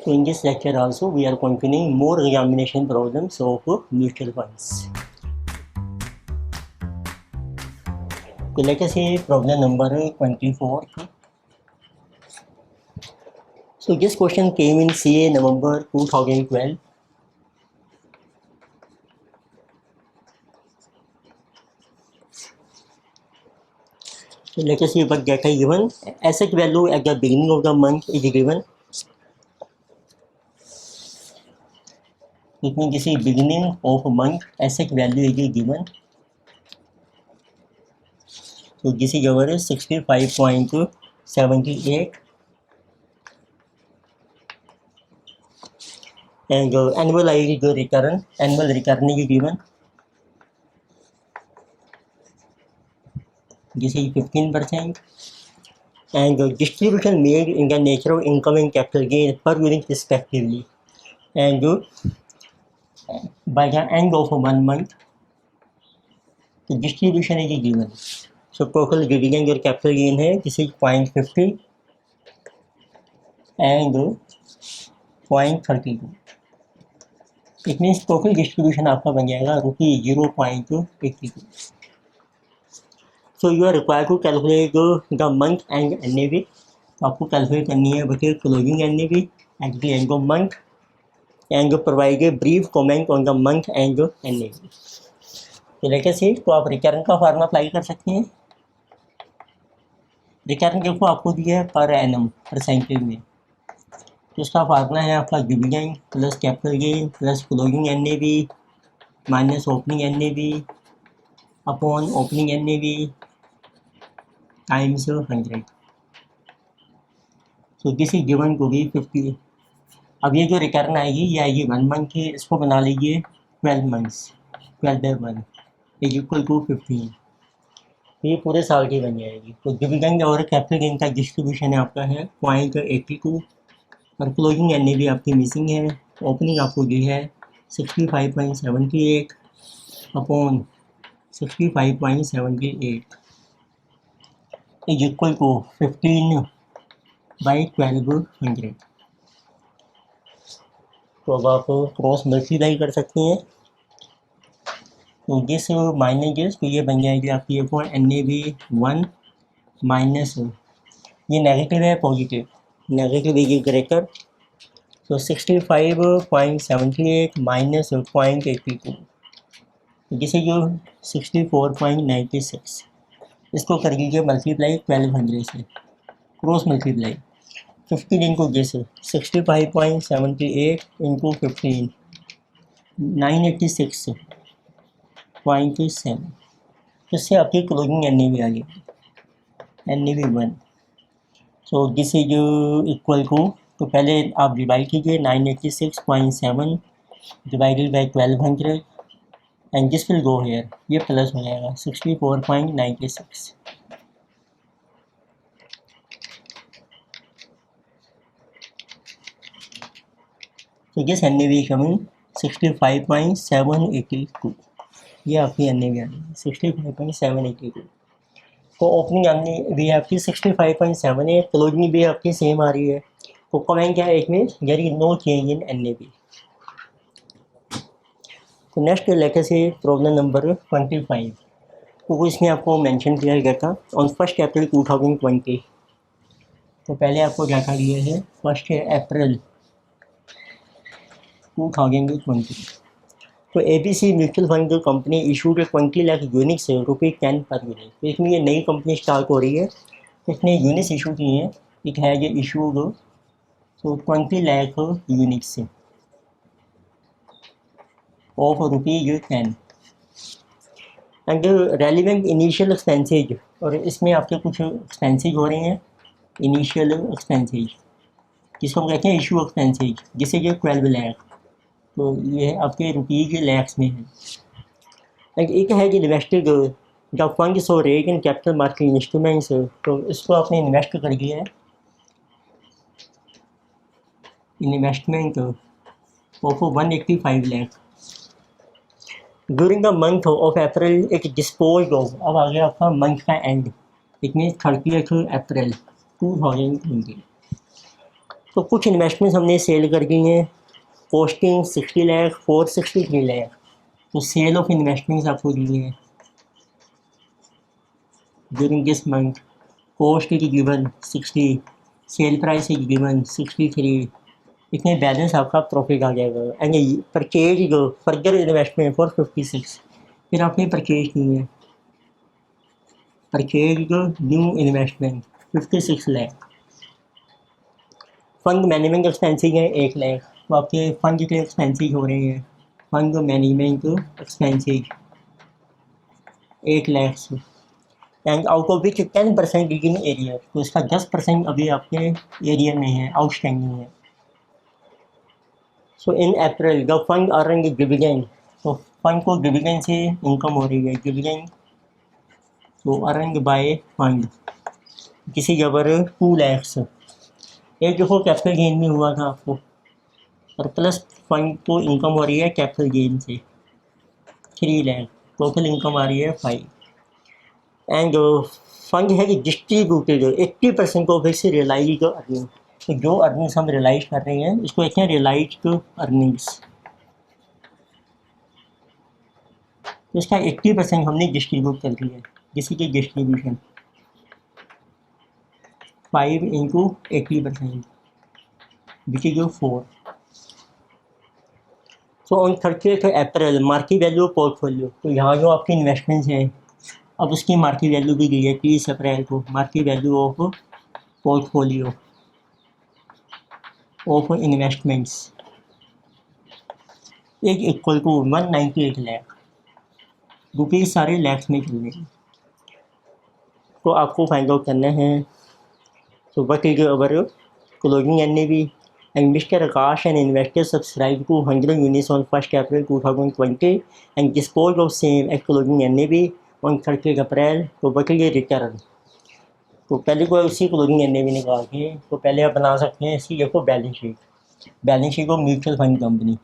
So in this lecture also we are continuing more examination problems of mutual funds. So let us say problem number 24. So this question came in CA November 2012. So let us see what data is given. Asset value at the beginning of the month is given. It means this is beginning of a month asset value is given. So this is our 65.78 and annualized return, annual return is given. This is 15% and distribution made in the nature of income and capital gain per unit respectively. And by the end of 1 month, the distribution is given. So total dividend or capital gain है, this is 0.50 and 0.32. It means total distribution आपका बन जाएगा ₹0.82. So you are required to calculate the month and NAV. आपको calculate करनी है बच्चे closing NAV at the end of month and provide a brief comment on the month and NAV. तो लेकर से तो आप रिटर्न का फार्मूला अप्लाई कर सकते हैं. रिटर्न देखो आपको दिया है पर एनम परसेंटेज में, तो इसका फार्मूला है आपका dividend plus capital gain plus closing NAV minus opening NAV upon opening NAV times 100. So this is given to be 50. अब ये जो रिटर्न आएगी ये आएगी 1 मंथ की, इसको बना लीजिए 12 मंथ्स, 12/1 इज इक्वल टू 15. ये पूरे साल की बन जाएगी. तो डिविडेंड और कैपिटल गेन का डिस्ट्रीब्यूशन है आपका है 0.82 और क्लोजिंग NAV आपकी मिसिंग है. ओपनिंग आपको दी है 65.78 अपॉन 65.78 इज इक्वल टू 15/1200. तो अब आप क्रॉस मल्टीप्लाई कर सकते हैं. तो दिस माइनस दिस, तो ये बन जाएगी आपकी NAV 1 माइनस ये नेगेटिव है पॉजिटिव, नेगेटिव इज ग्रेटर. तो 65.78 माइनस 0.82 जिसे जो 64.96. इसको कर लीजिए मल्टीप्लाई 1200 से, cross multiply 15 into this 65.78 into 15 986.7. इससे आपकी क्लोजिंग NAV आ गई NAV 1. So this is equal to, तो पहले आप डिवाइड कीजिए 986.7 divided by 1200 and this will go here, ये प्लस हो जाएगा 64.96. तो दिस NAV कमिंग 65.782. ये आपकी NAV आ गई 65.782. तो ओपनिंग NAV आपकी 65.78, क्लोजिंग भी आपकी सेम आ रही है. तो कमेंट क्या है एक में, there is no change in NAV. तो नेक्स्ट लेटर से प्रॉब्लम नंबर 25. तो इसमें आपको मेंशन किया गया था ऑन 1 अप्रैल 2020. तो पहले आपको क्या दिया है 1 अप्रैल 2020. तो ABC mutual fund company issued 20 lakh units ₹10 per unit. तो इसमें ये नई कंपनी स्टार्ट हो रही है, इसने यूनिट्स इशू किए हैं. एक है ये इशूड तो 20 lakh units of ₹10 and relevant initial expenses. और इसमें आपके कुछ एक्सपेंसेज हो रहे हैं इनिशियल एक्सपेंसेज, जिसको हम कहते हैं इशू एक्सपेंसेज, जिसे ये 12 लाख. तो ये आपके रुपीज़ लैक्स में है. एंड एक है कि इन्वेस्टेड द फंड्स और rate in capital market instruments. तो इसको आपने इन्वेस्ट कर दिया है, investment of 185 lakh during the month of April. एक डिस्पोज ऑफ, अब आ गया आपका मंथ का एंड, इट मीन 30 अप्रैल 2020. तो कुछ इन्वेस्टमेंट्स हमने सेल कर दी हैं, कॉस्टिंग 60 लाख 463 लाख। तो सेल ऑफ इन्वेस्टमेंट्स आपको दी हैं during this month. Cost is given 60, sale price is given 63, इतने बैलेंस आपका प्रॉफिट आ जाएगा। And purchase further investment for 56, फिर आपने परचेज की है, purchase new investment 56 lakh. Fund management expenses हैं 1 लाख, तो आपके फंड के एक्सपेंसेस हो रहे हैं, फंड मैनेजमेंट एक्सपेंसेस 1 लाख से। And out of which 10% is in arrear, तो इसका 10% अभी आपके एरिया में है, आउटस्टैंडिंग है। सो इन अप्रैल द फंड अर्निंग डिविडेंड, तो फंड को डिविडेंड से इनकम हो रही है, डिविडेंड तो अर्निंग बाय फंड किसी जबर 2 लाख। एक देखो कैपिटल गेन में हुआ था आपको, और प्लस फंड को इनकम हो रही है कैपिटल गेन से 3 लाख, टोटल इनकम आ रही है 5। एंड फंड है कि distributed 80% of its realised earning, तो जो अर्निंग्स हम रियलाइज कर रहे हैं इसको कहते हैं रियलाइज्ड अर्निंग्स। तो इसका 80% हमने डिस्ट्रीब्यूट कर दिया है, जिसकी की distribution 5 into 80% which is 4। So on 30 April market value portfolio, तो यहाँ जो आपकी इन्वेस्टमेंट्स हैं अब उसकी मार्केट वैल्यू भी दी है 30 अप्रैल को, market value of portfolio of investments is equal to 198 lakh rupees, सारे लैक्स में चल रहे हैं। तो आपको फाइंड आउट करना है, तो what is our closing NAV, and Mr. Akash and investors subscribed to 100 units on 1st April 2020 and disposed of same at closing NAV on 30th April। तो बचे रिटर्न, तो पहले को उसी क्लोजिंग NAV निकाल के, तो पहले आप बना सकते हैं इसकी देखो balance sheet, balance sheet of mutual fund company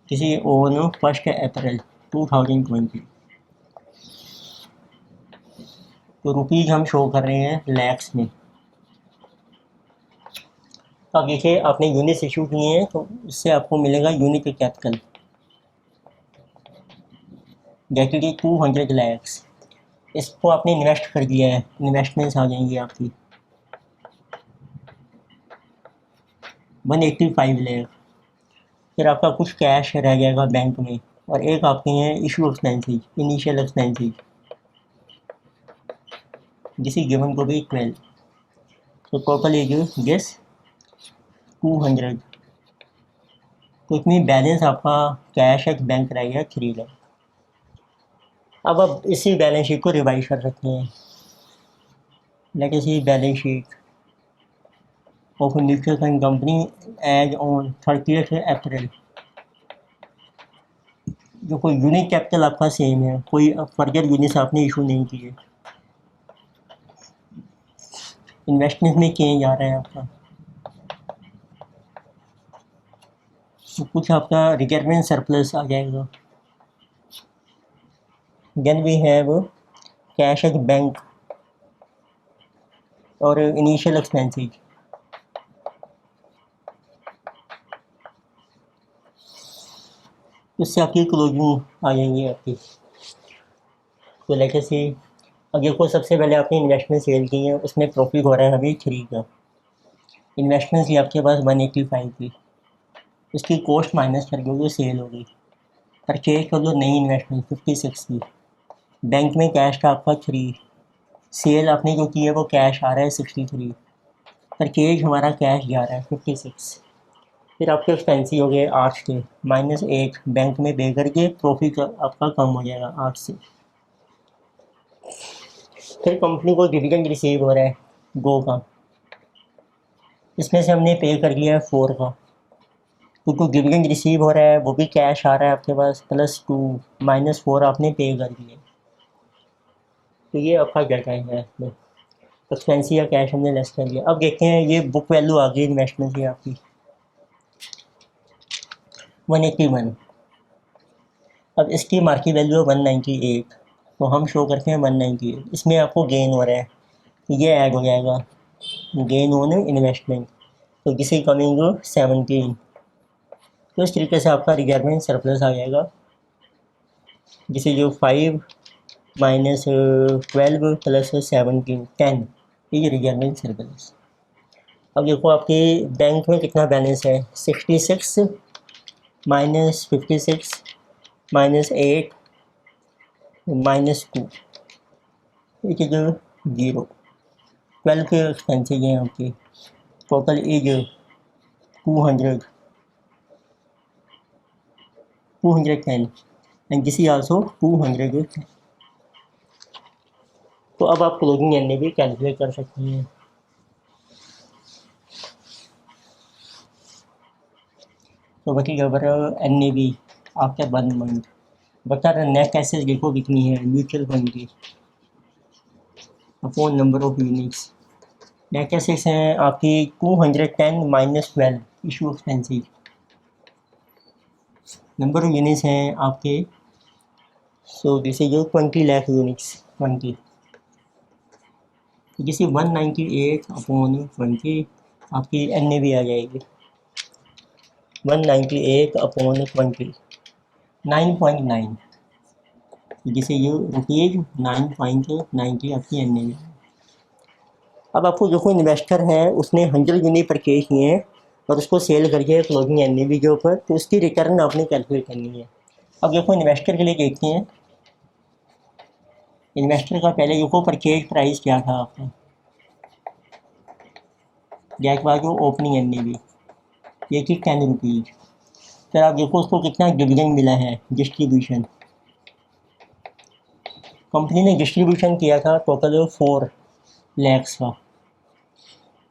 किसी ऑन 1st April 2020। तो रुपीज़ हम शो कर रहे हैं लैक्स में। तो अब देखिए आपने यूनिट्स इशू किए हैं, तो इससे आपको मिलेगा unit capital that is 200 lakhs. इसको आपने इन्वेस्ट कर दिया है, इन्वेस्टमेंट्स आ जाएंगी आपकी 185 लाख। फिर आपका कुछ कैश रह जाएगा बैंक में, और एक आपके हैं इशू एक्सपेंसेज, इनिशियल एक्सपेंसेज जिस गिवन को भी 12। तो टोटल एज गेस 200, तो इसमें बैलेंस आपका कैश है बैंक रह गया 3 लाख। अब आप इसी बैलेंस शीट को रिवाइज कर सकते हैं, लेकिन इसी balance sheet of mutual fund company as on 30th April. जो कोई यूनिट कैपिटल आपका सेम है, कोई फर्दर यूनिट्स आपने इशू नहीं किए, इन्वेस्टमेंट में चेंज आ रहा है आपका, तो कुछ आपका रिक्वायरमेंट सरप्लस आ जाएगा। Then we have cash at bank और इनिशियल एक्सपेंसेज। उससे आपकी क्लोजिंग आ जाएंगी आपकी। तो लेके से अगर को सबसे पहले आपने इन्वेस्टमेंट सेल की है, उसमें प्रॉफिट हो रहा है अभी 3 का। इन्वेस्टमेंट थी आपके पास 185 की, उसकी कॉस्ट माइनस कर दो तो सेल हो गई। परचेज कर लो नई इन्वेस्टमेंट 56 की, बैंक में कैश था आपका 3, सेल आपने जो की है वो कैश आ रहा है 63, परचेज हमारा कैश जा रहा है 56। फिर आपके एक्सपेंसिव हो गए 8 के, -1 बैंक में पे करके प्रॉफिट आपका कम हो जाएगा 8 से। फिर कंपनी को डिविडेंड रिसीव हो रहा है 2 का, इसमें से हमने पे कर लिया है 4 का, क्योंकि डिविडेंड रिसीव हो रहा है वो भी कैश आ रहा है आपके पास +2 -4 आपने पे कर दिए। तो ये आपका डाटा है, इसमें एक्सपेंसिव या कैश हमने लेस कर लिया। अब देखते हैं ये बुक वैल्यू आ गई इन्वेस्टमेंट की आपकी 181। अब इसकी मार्केट वैल्यू है 198, तो हम शो करते हैं 198। इसमें आपको गेन हो रहा है ये ऐड हो जाएगा गेन ऑन इन्वेस्टमेंट, तो दिस इज कमिंग 17। तो इस तरीके से आपका रिक्वायरमेंट सरप्लस आ जाएगा, जिसे जो 5 माइनस 12 प्लस 17 10, ये रिक्वायरमेंट सरप्लस। अब देखो आपके बैंक में कितना बैलेंस है, 66 माइनस 56 माइनस 8 माइनस 2, एक जो 0, 12 के एक्सपेंसेज हैं आपके, total as 210 and this is also 200। तो अब आप क्लोजिंग एन भी कैलकुलेट कर सकते हैं। तो बटी अगर एन बी आफ्टर 1 मंथ, बता नेट एसेट देखो कितनी है म्यूचुअल फंड की upon number of units. Net assets हैं आपकी 210 minus 12 issue expensive, number of units हैं आपके, सो दिस इज 20 लाख यूनिट्स 20, जिसे 198 अपॉन 20 आपकी एन बी आ जाएगी 198 अपॉन 20 9.9, जिसे ये रुपीज़ 9.90 आपकी एन बी। अब आपको जो कोई इन्वेस्टर है उसने 100 यूनिट परचेज किए हैं और उसको सेल करके क्लोजिंग एन बी के ऊपर, तो उसकी रिटर्न आपने कैलकुलेट करनी है। अब देखो इन्वेस्टर के लिए देखते हैं, इन्वेस्टर का पहले देखो परचेज प्राइस क्या था आपका, या के बाद जो ओपनिंग एन बी ये थी 10 रुपीज़। फिर आप देखो उसको कितना डिविडेंड मिला है, डिस्ट्रीब्यूशन, कंपनी ने डिस्ट्रीब्यूशन किया था टोटल 4 लैक्स का,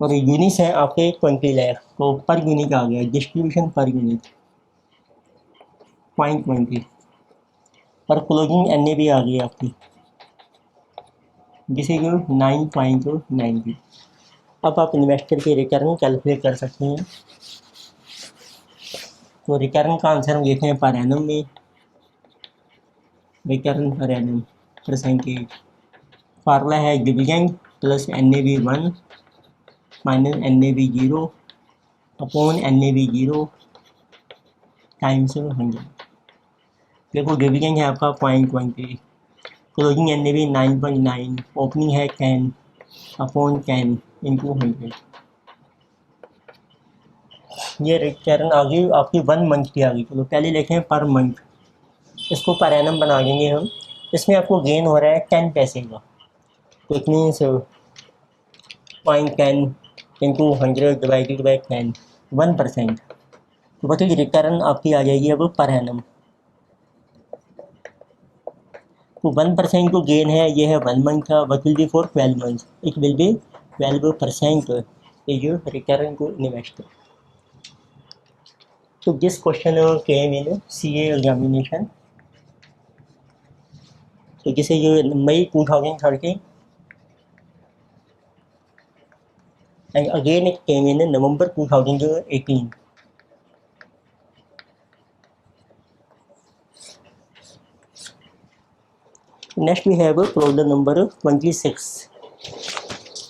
और यूनिट्स हैं आपके 20 लाख, तो पर यूनिट आ गया डिस्ट्रीब्यूशन पर यूनिट 0.20, और क्लोजिंग एन भी आ गई आपकी, जिसे जो 9.90। अब आप इन्वेस्टर की रिटर्न कैलकुलेट कर सकते हैं। तो रिटर्न का आंसर हम देखते हैं पर एनम में, रिटर्न पर एनम परसेंटेज फार्मूला है dividend plus N A V 1 minus N A V 0 upon N A V 0 times 100। देखो डिविडेंड है आपका 0.20, closing N A V 9.9, opening है 10 अपॉन 10 इंटू 100। ये रिटर्न आ गई आपकी 1 मंथ की आ गई। चलो पहले लिखें पर मंथ, इसको पर एनम बना देंगे हम। इसमें आपको गेन हो रहा है 10 पैसे का, तो it means 0.10 into 100 divided by 10 1%। तो बताइए रिटर्न आपकी आ जाएगी अब पर एनम। तो 1% जो गेन है ये है 1 मंथ का, what will be for 12 month, it will be 12% is return to investor. So this question came in CA examination. So जैसे ये मई 2013 and again it came in November 2018. Next we have problem number 26.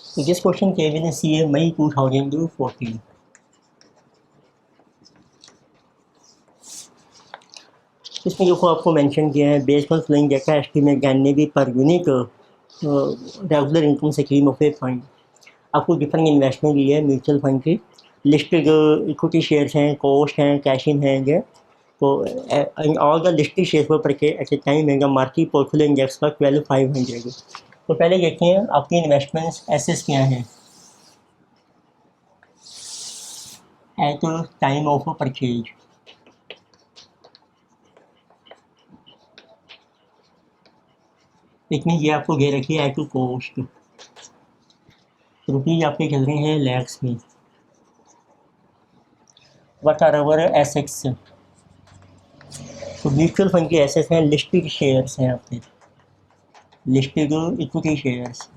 So this question came in CA May 2014. इसमें देखो आपको mention किया है based on flowing data estimate जानने भी per unit regular income scheme of a fund. आपको different investment ली है म्यूचुअल फंड की, लिस्टेड इक्विटी शेयर्स हैं, कॉस्ट हैं, कैश इन हैं, तो ऑल द लिस्टेड शेयर्स पर purchase at a time mega market portfolio index का 12500। तो पहले देखते हैं आपकी इन्वेस्टमेंट्स एसेट्स क्या हैं एट टाइम ऑफ परचेज। इसमें ये आपको दे रखी है एट टू कॉस्ट, रुपीज आपके चल रहे हैं लैक्स में। व्हाट आर अवर एसेट्स, तो म्यूचुअल फंड के एसेट्स हैं लिस्टेड शेयर्स हैं आपके, listed equity shares,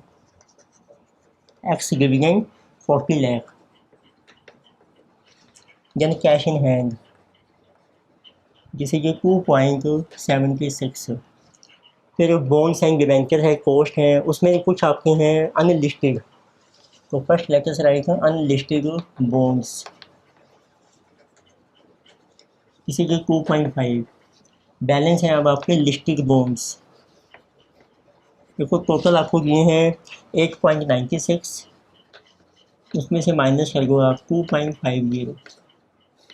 ex dividend 40 lakh, then cash in hand जिसे ये 2.76, फिर बॉन्ड्स हैं, डिबेंचर है, कॉस्ट हैं, उसमें कुछ आपके हैं अनलिस्टेड। तो फर्स्ट लेटर राइट है अनलिस्टेड बॉन्ड्स, इसी के 2.5 बैलेंस हैं। अब आपके लिस्टेड बॉन्ड्स देखो, टोटल आपको दिए हैं 8.96, उसमें से माइनस कर दो आप 2.50,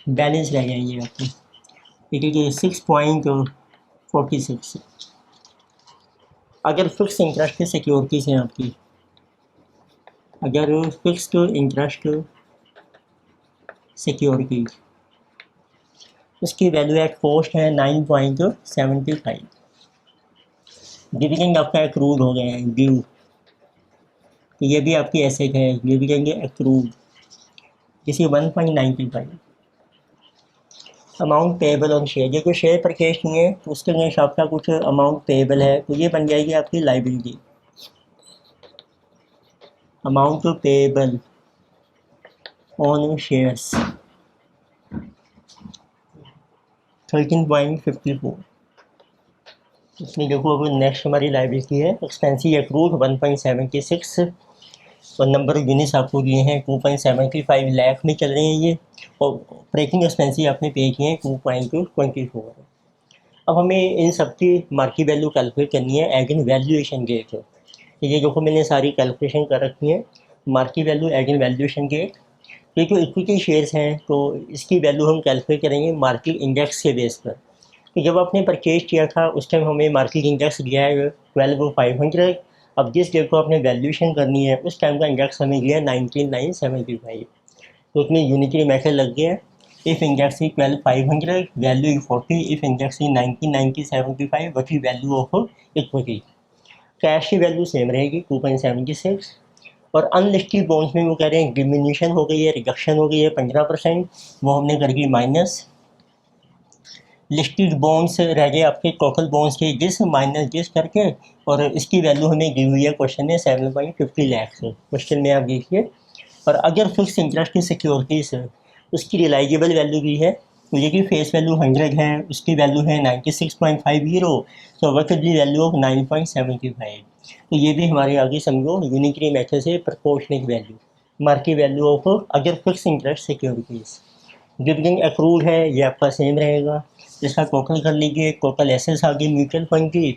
बैलेंस रह जाएंगे आपके, ठीक है कि 6.46। अगर फिक्स इंटरेस्ट की सिक्योरिटीज़ हैं आपकी, अगर फिक्स्ड इंटरेस्ट सिक्योरिटी, उसकी वैल्यू एट कॉस्ट है 9.75। डिविडेंड आपका एक्रूड हो गया है ड्यू, तो ये भी आपकी एसेट है, ये भी कहेंगे एक्रूड, इसी 1.95। अमाउंट पेएबल ऑन शेयर, ये कोई शेयर परचेज किए हैं तो उसके लिए आपका कुछ अमाउंट पेएबल है, तो ये बन जाएगी आपकी liability. Amount payable on shares 13.54। इसमें देखो अब नेक्स्ट हमारी लाइबिलिटी है एक्सपेंसिव एक्रूड 1.76, और नंबर ऑफ यूनिट्स आपको दिए हैं 2.75 लाख में चल रहे हैं ये, और ऑपरेटिंग एक्सपेंसिव आपने पे किए हैं 2.24। अब हमें इन सब की मार्केट वैल्यू कैलकुलेट करनी है एगेन वैल्यूएशन गेट। ये देखो मैंने सारी कैलकुलेशन कर रखी है, market value again valuation get. ये जो इक्विटी शेयर्स हैं तो इसकी वैल्यू हम कैलकुलेट करेंगे मार्केट इंडेक्स के बेस पर। तो जब आपने परचेज किया था उस टाइम हमें मार्केट इंडेक्स दिया है 12,500। अब जिस डेट को आपने वैल्यूएशन करनी है उस टाइम का इंडेक्स हमें दिया 19,975, तो उसमें यूनिटरी मेथड लग गया। If index is 12,500, value is 40, if index is 19,975, what is value of equity. Cash की वैल्यू सेम रहेगी 2.76, और अनलिस्टेड बॉन्ड्स में वो कह रहे हैं डिमिन्यूशन हो गई है, रिडक्शन हो गई है 15%, वो हमने कर दी माइनस। लिस्टेड बॉन्ड्स रह गए आपके टोटल बॉन्ड्स के जिस माइनस जिस करके, और इसकी वैल्यू हमें दी हुई है क्वेश्चन में 7.50 लाख से, क्वेश्चन में आप देखिए। और अगर फिक्स इंटरेस्ट की सिक्योरिटीज़ उसकी रिलाइजेबल वैल्यू भी है, तो ये की फेस वैल्यू 100 है, उसकी वैल्यू है 96.50, तो वर्कली वैल्यू ऑफ 9.75। तो ये भी हमारे आगे समझो यूनिटरी मेथड से proportional value, market value of अगर fix interest securities. Dividend accrued है ये आपका सेम रहेगा, इसका टोटल कर लीजिए। टोटल एसेट्स आ गई म्यूचुअल फंड की,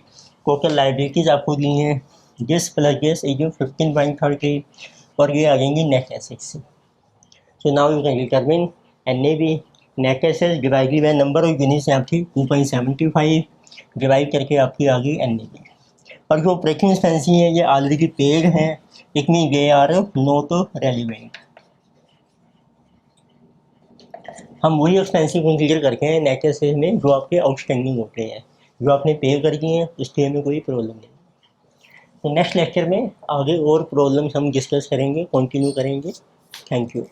टोटल लाइबिलिटीज़ आपको दी हैं जिस प्लस जिस ये जो 15.30, और ये आ जाएंगी net assets. So now you can determine NAV, net assets divided by number of units यहाँ थी 2.75, डिवाइड करके आपकी आ गई NAV। और जो ऑपरेटिंग एक्सपेंसेस हैं ये ऑलरेडी पेड हैं, it mean they are not relevant. हम वही एक्सपेंसिव कंसीडर करते हैं नेट एसेट में जो आपके आउटस्टैंडिंग होते हैं, जो आपने पे कर दिए हैं उसके में कोई प्रॉब्लम नहीं। तो नेक्स्ट लेक्चर में आगे और प्रॉब्लम्स हम डिस्कस करेंगे, कंटिन्यू करेंगे। Thank you.